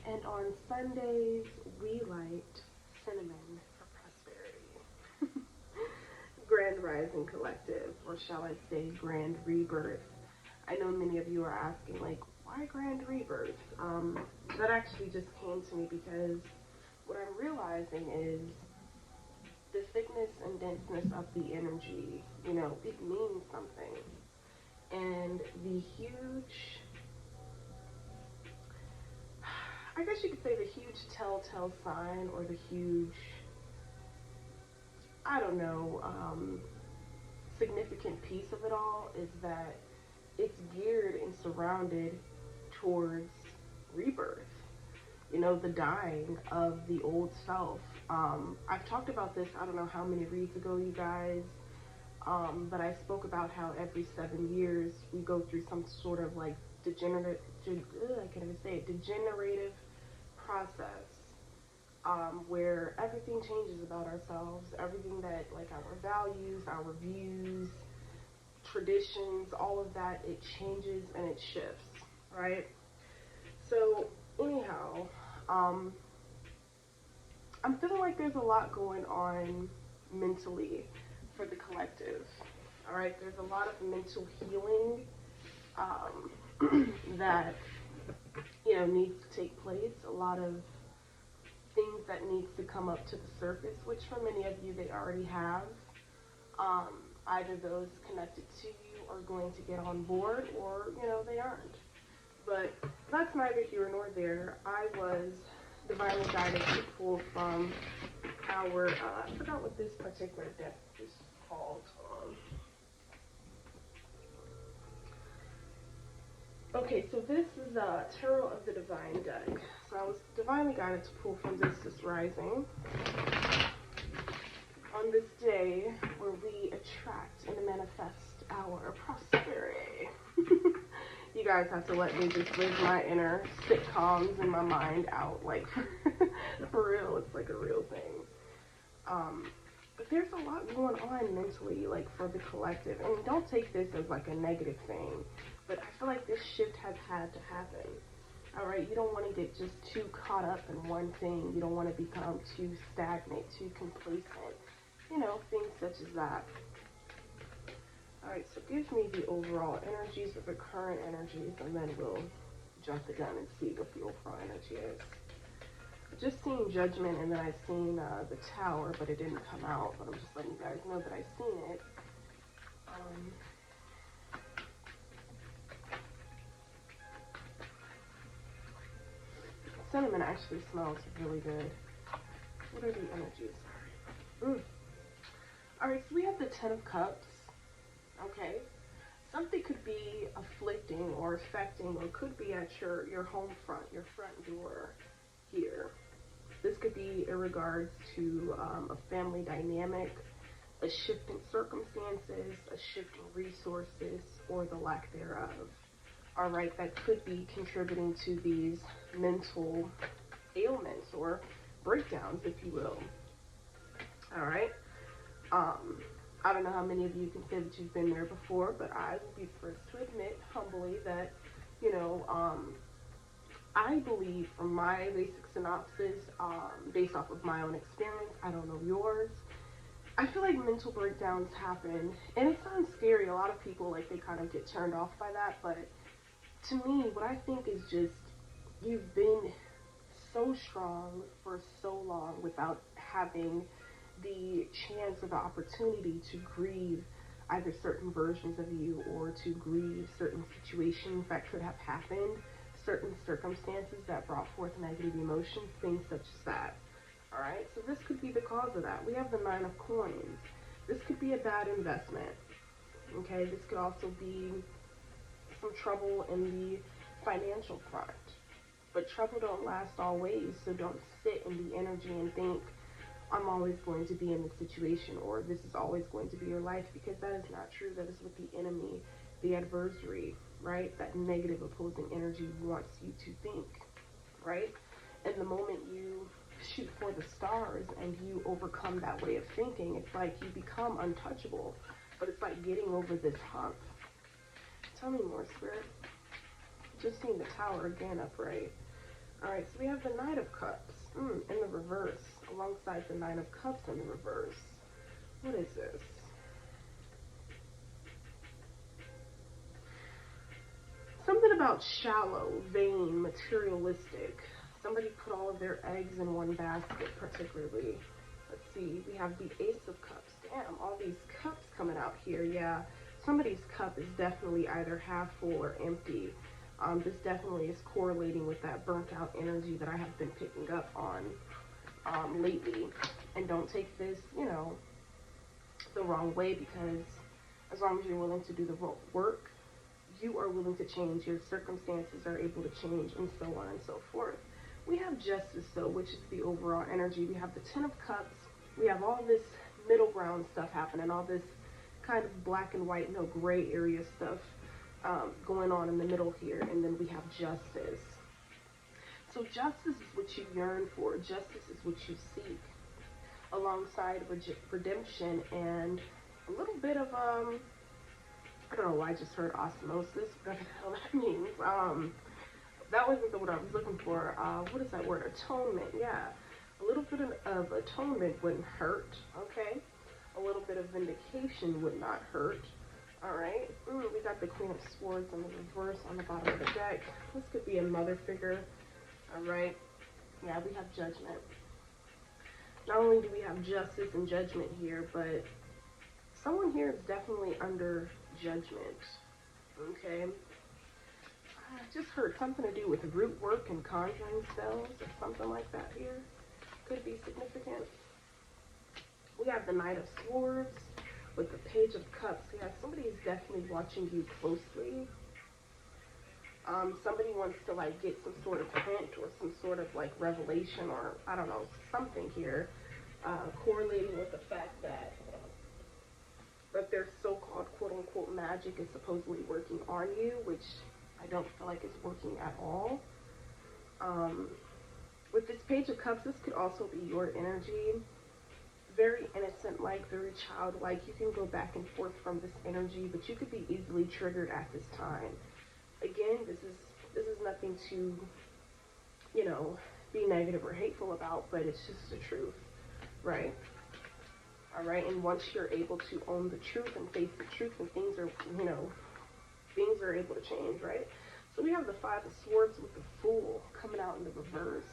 And on Sundays, we light cinnamon for prosperity. Grand Rising Collective, or shall I say Grand Rebirth. I know many of you are asking, like, why Grand Rebirth? That actually just came to me because what I'm realizing is the thickness and denseness of the energy, it means something. And the huge, I guess you could say the huge telltale sign, or the huge, I don't know, significant piece of it all is that it's geared and surrounded towards rebirth. The dying of the old self. I've talked about this, I don't know how many reads ago, you guys, but I spoke about how every 7 years we go through some sort of like degenerative process, where everything changes about ourselves, everything that, like, our values, our views, traditions, all of that, it changes and it shifts, right? So anyhow, I'm feeling like there's a lot going on mentally for the collective. All right, there's a lot of mental healing that needs to take place. A lot of things that needs to come up to the surface, which for many of you they already have. Either those connected to you are going to get on board, or they aren't. But that's neither here nor there. I was divinely guided to pull from our, I forgot what this particular deck is called. Okay, so this is Tarot of the Divine deck. So I was divinely guided to pull from this rising. On this day where we attract and manifest our prosperity. You guys have to let me just live my inner sitcoms in my mind out, like, for real, it's like a real thing. But there's a lot going on mentally, like, for the collective, and don't take this as like a negative thing, but I feel like this shift has had to happen. All right, you don't want to get just too caught up in one thing. You don't want to become too stagnant, too complacent, things such as that. All right, so give me the overall energies of the current energies, and then we'll jump the gun and see what the overall energy is. I just seen Judgment, and then I seen the Tower, but it didn't come out. But I'm just letting you guys know that I seen it. Cinnamon actually smells really good. What are the energies? All right, so we have the Ten of Cups. Okay, something could be afflicting or affecting, or could be at your home front, your front door here. This could be in regards to a family dynamic, a shift in circumstances, a shift in resources, or the lack thereof. All right, that could be contributing to these mental ailments or breakdowns, if you will. All right. I don't know how many of you can say that you've been there before, but I will be first to admit humbly that, I believe, from my basic synopsis, based off of my own experience, I don't know yours, I feel like mental breakdowns happen, and it sounds scary. A lot of people, like, they kind of get turned off by that, but to me, what I think is just, you've been so strong for so long without having the chance or the opportunity to grieve either certain versions of you, or to grieve certain situations that could have happened, certain circumstances that brought forth negative emotions, things such as that. All right, so this could be the cause of that. We have the Nine of Coins. This could be a bad investment. Okay, this could also be some trouble in the financial front. But trouble don't last always, so don't sit in the energy and think, I'm always going to be in this situation, or this is always going to be your life, because that is not true. That is what the enemy, the adversary, right, that negative opposing energy wants you to think, right? And the moment you shoot for the stars and you overcome that way of thinking, it's like you become untouchable, but it's like getting over this hump. Tell me more, Spirit. Just seeing the Tower again upright. All right, so we have the Knight of Cups in the reverse, alongside the Nine of Cups in the reverse. What is this? Something about shallow, vain, materialistic. Somebody put all of their eggs in one basket, particularly. Let's see, we have the Ace of Cups. Damn, all these cups coming out here. Yeah, somebody's cup is definitely either half full or empty. This definitely is correlating with that burnt out energy that I have been picking up on lately. And don't take this, the wrong way, because as long as you're willing to do the work, you are willing to change, your circumstances are able to change, and so on and so forth. We have Justice, though, which is the overall energy. We have the Ten of Cups. We have all this middle ground stuff happening, all this kind of black and white, no gray area stuff going on in the middle here. And then we have Justice. So justice is what you yearn for. Justice is what you seek, alongside redemption and a little bit of I don't know why I just heard osmosis, whatever the hell that means. That wasn't the word I was looking for. What is that word? Atonement. Yeah, a little bit of atonement wouldn't hurt. Okay, a little bit of vindication would not hurt. All right. We got the Queen of Swords in the reverse on the bottom of the deck. This could be a mother figure. All right. Yeah, we have Judgment. Not only do we have justice and judgment here, but someone here is definitely under judgment. Okay. I just heard something to do with root work and conjuring spells or something like that here. Could be significant. We have the Knight of Swords with the Page of Cups. Yeah, somebody is definitely watching you closely. Somebody wants to like get some sort of hint or some sort of like revelation, or I don't know, something here correlating with the fact that their so-called quote-unquote magic is supposedly working on you, which I don't feel like is working at all. With this Page of Cups, this could also be your energy. Very innocent-like, very childlike. You can go back and forth from this energy, but you could be easily triggered at this time. Again, this is nothing to, be negative or hateful about, but it's just the truth, right? All right, and once you're able to own the truth and face the truth, and things are, things are able to change, right? So we have the Five of Swords with the Fool coming out in the reverse.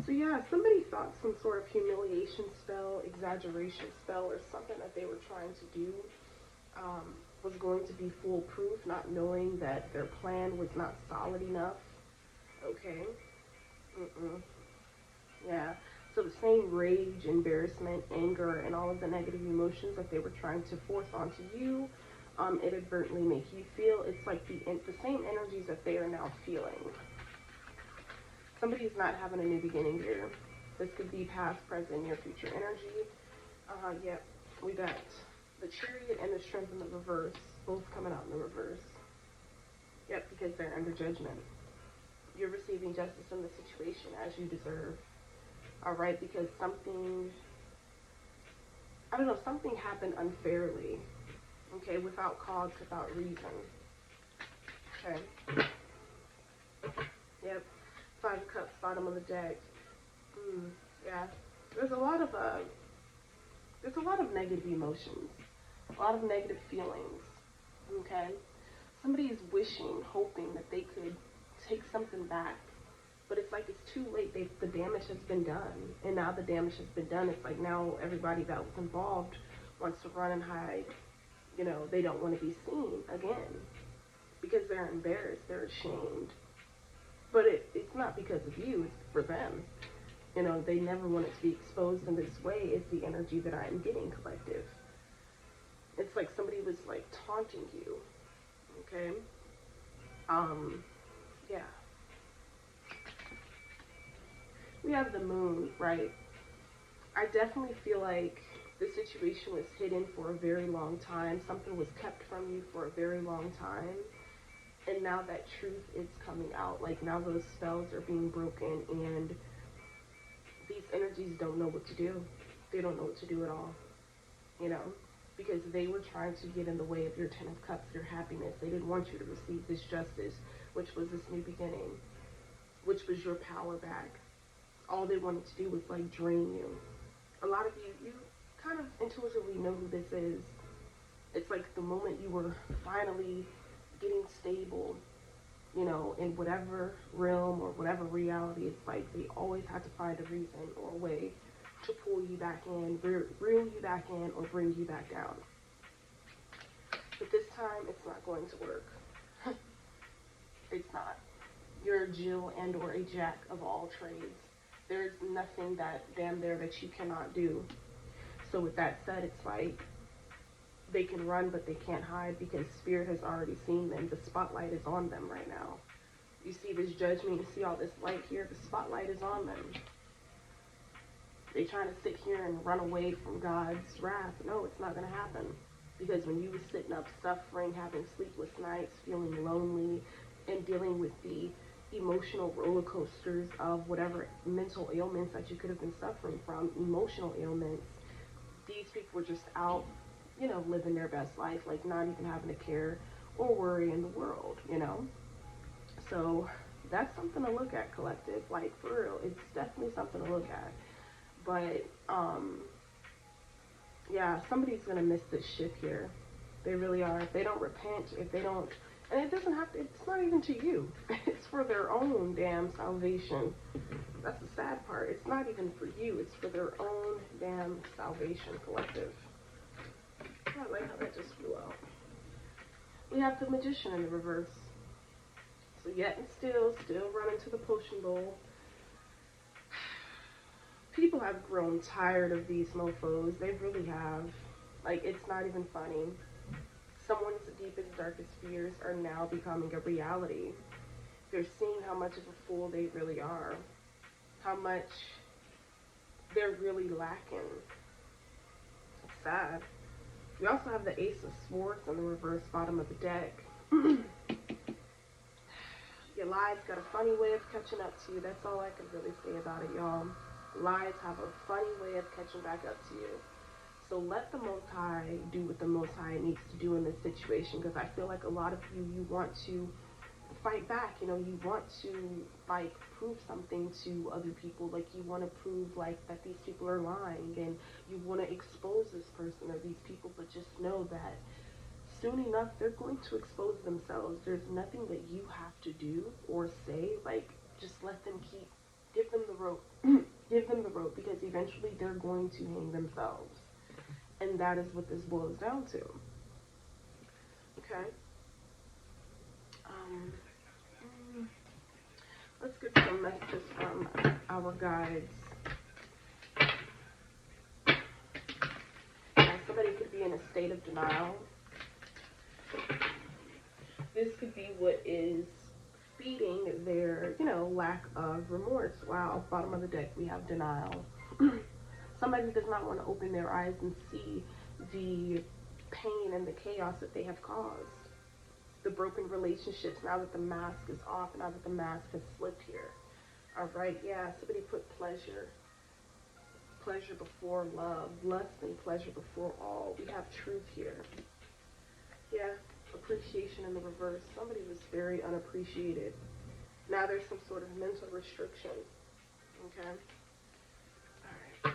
So yeah, somebody thought some sort of humiliation spell, exaggeration spell, or something that they were trying to do was going to be foolproof, not knowing that their plan was not solid enough. Okay. Yeah. So the same rage, embarrassment, anger, and all of the negative emotions that they were trying to force onto you, inadvertently make you feel, it's like the same energies that they are now feeling. Somebody's not having a new beginning here. This could be past, present, near future energy. Yep. We got the Chariot and the Strength in the reverse, both coming out in the reverse. Yep, because they're under judgment. You're receiving justice in the situation as you deserve. All right, because something happened unfairly. Okay, without cause, without reason. Okay. Yep. Five of Cups, bottom of the deck. Yeah. There's a lot of negative emotions, a lot of negative feelings. Okay. Somebody is wishing, hoping that they could take something back, but it's like it's too late. The damage has been done, and now the damage has been done. It's like now everybody that was involved wants to run and hide. They don't want to be seen again because they're embarrassed, they're ashamed. But it's not because of you, it's for them. They never want it to be exposed in this way, is the energy that I'm getting, collective. It's like somebody was like taunting you. Okay? Yeah. We have the Moon, right? I definitely feel like the situation was hidden for a very long time. Something was kept from you for a very long time. And now that truth is coming out. Like now those spells are being broken, and these energies don't know what to do. They don't know what to do at all. Because they were trying to get in the way of your Ten of Cups, your happiness. They didn't want you to receive this justice, which was this new beginning, which was your power back. All they wanted to do was like drain you. A lot of you kind of intuitively know who this is. It's like the moment you were finally getting stable, you know, in whatever realm or whatever reality, it's like they always had to find a reason or a way to pull you back in, reel you back in, or bring you back down. But this time, it's not going to work. It's not. You're a Jill and or a Jack of all trades. There's nothing that damn there that you cannot do. So with that said, it's like they can run, but they can't hide because Spirit has already seen them. The spotlight is on them right now. You see this judgment, you see all this light here, the spotlight is on them. They're trying to sit here and run away from God's wrath. No, it's not going to happen. Because when you were sitting up suffering, having sleepless nights, feeling lonely, and dealing with the emotional roller coasters of whatever mental ailments that you could have been suffering from, emotional ailments, these people were just out, you know, living their best life, like not even having a care or worry in the world, you know? So that's something to look at, collective, like for real, it's definitely something to look at. But, yeah, somebody's gonna miss this ship here. They really are. If they don't repent, if they don't, and it doesn't have to, it's not even to you. It's for their own damn salvation. That's the sad part. It's not even for you. It's for their own damn salvation, collective. I like how that just flew out. We have the Magician in the reverse. So yet and still running to the potion bowl. People have grown tired of these mofos. They really have. Like, it's not even funny. Someone's deepest, darkest fears are now becoming a reality. They're seeing how much of a fool they really are. How much they're really lacking. It's sad. We also have the Ace of Swords on the reverse bottom of the deck. Your lies got a funny way of catching up to you. That's all I can really say about it, y'all. Lies have a funny way of catching back up to you. So let the Most High do what the Most High needs to do in this situation, because I feel like a lot of you want to fight back, you know, you want to like prove something to other people, like you want to prove like that these people are lying, and you want to expose this person or these people, but just know that soon enough they're going to expose themselves. There's nothing that you have to do or say, like just let them give them the rope. Give them the rope, because eventually they're going to hang themselves. And that is what this boils down to. Okay? Let's get some messages from our guides. Now, somebody could be in a state of denial. This could be what is feeding their, you know, lack of remorse. Wow, bottom of the deck, we have denial. Somebody does not want to open their eyes and see the pain and the chaos that they have caused. The broken relationships, now that the mask is off, now that the mask has slipped here. All right, yeah, somebody put pleasure before love, lust and pleasure before all. We have truth here. Yeah, appreciation in the reverse. Somebody was very unappreciated. Now there's some sort of mental restriction. Okay? All right.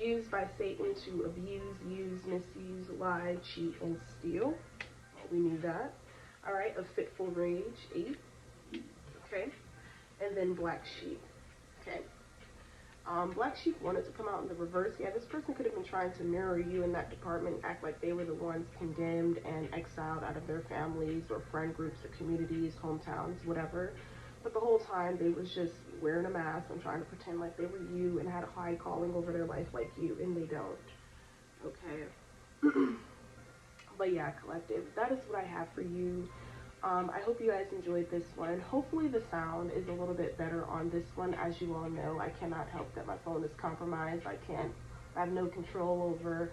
Used by Satan to abuse, use, misuse, lie, cheat, and steal. We knew that. All right, a fitful rage, 8. Okay, and then black sheep. Okay. Black sheep wanted to come out in the reverse. Yeah, this person could have been trying to mirror you in that department, act like they were the ones condemned and exiled out of their families or friend groups or communities, hometowns, whatever. But the whole time they was just wearing a mask and trying to pretend like they were you and had a high calling over their life like you, and they don't. Okay. But yeah, collective, that is what I have for you. I hope you guys enjoyed this one. Hopefully the sound is a little bit better on this one. As you all know, I cannot help that my phone is compromised. I have no control over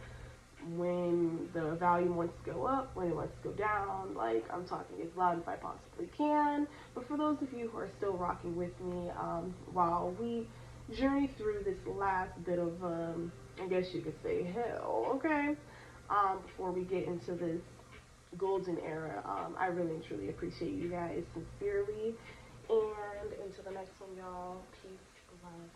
when the volume wants to go up, when it wants to go down. Like, I'm talking as loud as I possibly can. But for those of you who are still rocking with me, while we journey through this last bit of I guess you could say hell, okay? Before we get into this golden era, I really and truly appreciate you guys sincerely. And until the next one, y'all, peace, love,